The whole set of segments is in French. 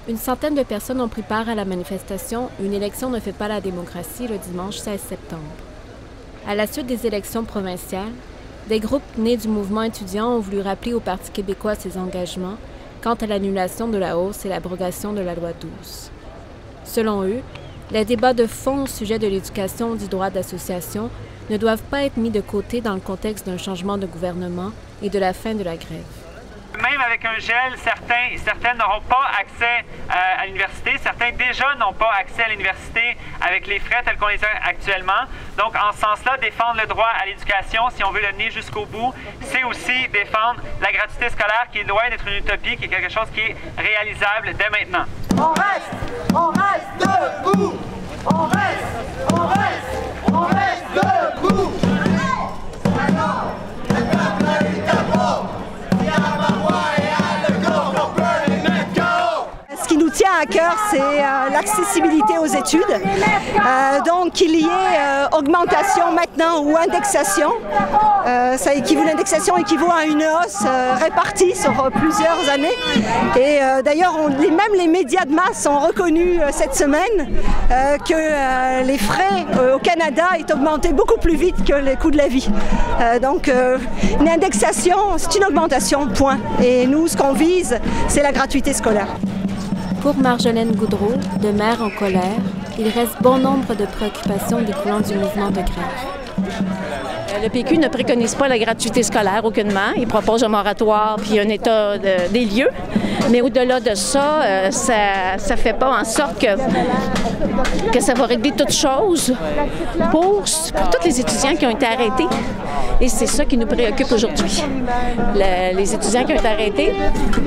Une centaine de personnes ont pris part à la manifestation « Une élection ne fait pas la démocratie » le dimanche 16 septembre. À la suite des élections provinciales, des groupes nés du mouvement étudiant ont voulu rappeler au Parti québécois ses engagements quant à l'annulation de la hausse et l'abrogation de la loi 12. Selon eux, les débats de fond au sujet de l'éducation du droit d'association ne doivent pas être mis de côté dans le contexte d'un changement de gouvernement et de la fin de la grève. Même avec un gel, certains n'auront pas accès à l'université. Certains déjà n'ont pas accès à l'université avec les frais tels qu'on les a actuellement. Donc, en ce sens-là, défendre le droit à l'éducation, si on veut le mener jusqu'au bout, c'est aussi défendre la gratuité scolaire qui est loin d'être une utopie, qui est quelque chose qui est réalisable dès maintenant. On reste debout! On reste debout! Ce qui nous tient à cœur, c'est l'accessibilité aux études. Donc qu'il y ait augmentation maintenant ou indexation. L'indexation équivaut à une hausse répartie sur plusieurs années. Et d'ailleurs, même les médias de masse ont reconnu cette semaine que les frais au Canada aient augmenté beaucoup plus vite que les coûts de la vie. Donc une indexation, c'est une augmentation, point. Et nous, ce qu'on vise, c'est la gratuité scolaire. Pour Marjolaine Goudreau, de Mères en colère, il reste bon nombre de préoccupations découlant du mouvement de grève. Le PQ ne préconise pas la gratuité scolaire aucunement. Il propose un moratoire puis un état des lieux. Mais au-delà de ça, ça fait pas en sorte que ça va régler toutes choses pour tous les étudiants qui ont été arrêtés. Et c'est ça qui nous préoccupe aujourd'hui. Les étudiants qui ont été arrêtés,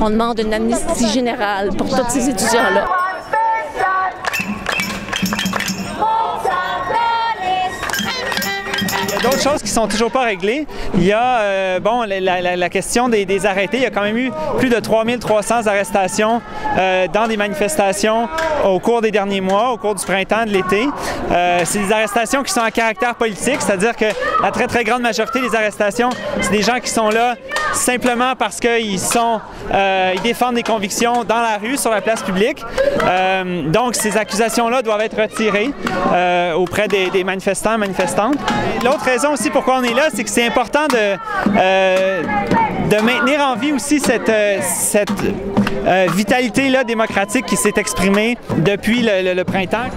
on demande une amnistie générale pour tous ces étudiants-là. Il y a d'autres choses qui sont toujours pas réglées. Il y a la question des arrêtés. Il y a quand même eu plus de 3300 arrestations dans des manifestations au cours des derniers mois, au cours du printemps, de l'été. C'est des arrestations qui sont à caractère politique, c'est-à-dire que la très grande majorité des arrestations, c'est des gens qui sont là simplement parce qu'ils défendent des convictions dans la rue, sur la place publique. Donc ces accusations-là doivent être retirées auprès des manifestants et manifestantes. L'autre raison aussi pourquoi on est là, c'est que c'est important de maintenir en vie aussi cette vitalité-là démocratique qui s'est exprimée depuis le printemps.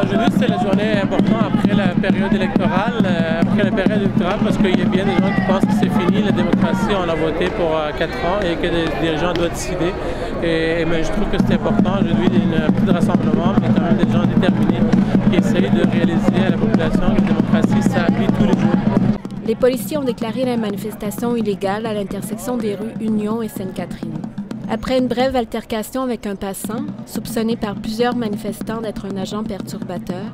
Aujourd'hui, c'est la journée importante après la période électorale, parce qu'il y a bien des gens qui pensent que c'est fini, la démocratie, on a voté pour 4 ans et que les dirigeants doivent décider. Mais je trouve que c'est important aujourd'hui, il y a un peu de rassemblement, mais quand même des gens déterminés qui essayent de réaliser à la population que la démocratie s'applique tous les jours. Les policiers ont déclaré la manifestation illégale à l'intersection des rues Union et Sainte-Catherine. Après une brève altercation avec un passant, soupçonné par plusieurs manifestants d'être un agent perturbateur,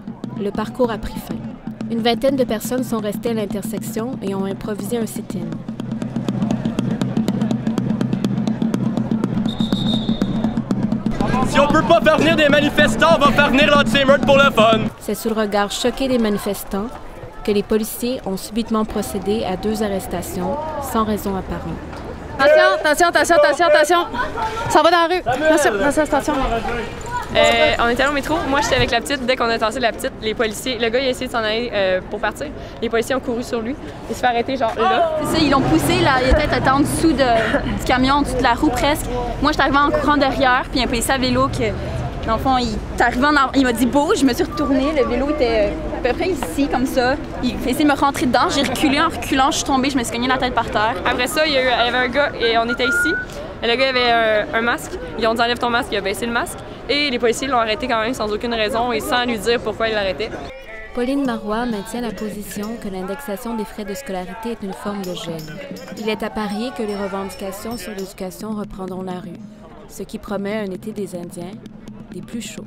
le parcours a pris fin. Une vingtaine de personnes sont restées à l'intersection et ont improvisé un sit-in. Si on peut pas faire venir des manifestants, on va faire venir l'anti-émeute pour le fun. C'est sous le regard choqué des manifestants que les policiers ont subitement procédé à 2 arrestations sans raison apparente. Attention! Ça va dans la rue! Attention! On était allé au métro, moi j'étais avec la petite, dès qu'on a tassé la petite, les policiers, le gars il a essayé de s'en aller pour partir, les policiers ont couru sur lui, il se fait arrêter genre là. C'est ça, ils l'ont poussé, là, il était en dessous du camion, en dessous de la roue presque. Moi j'étais arrivée en courant derrière, puis un policier à vélo qui, dans le fond, il m'a dit bouge, je me suis retournée, le vélo était à peu près ici, comme ça. Il a essayé de me rentrer dedans, j'ai reculé, en reculant, je suis tombée, je me suis cognée la tête par terre. Après ça, il y avait un gars, et on était ici, et le gars avait un masque, ils ont dit enlève ton masque, il a baissé le masque. Et les policiers l'ont arrêté quand même sans aucune raison et sans lui dire pourquoi ils l'arrêtaient. Pauline Marois maintient la position que l'indexation des frais de scolarité est une forme de gel. Il est à parier que les revendications sur l'éducation reprendront la rue, ce qui promet un été des Indiens des plus chauds.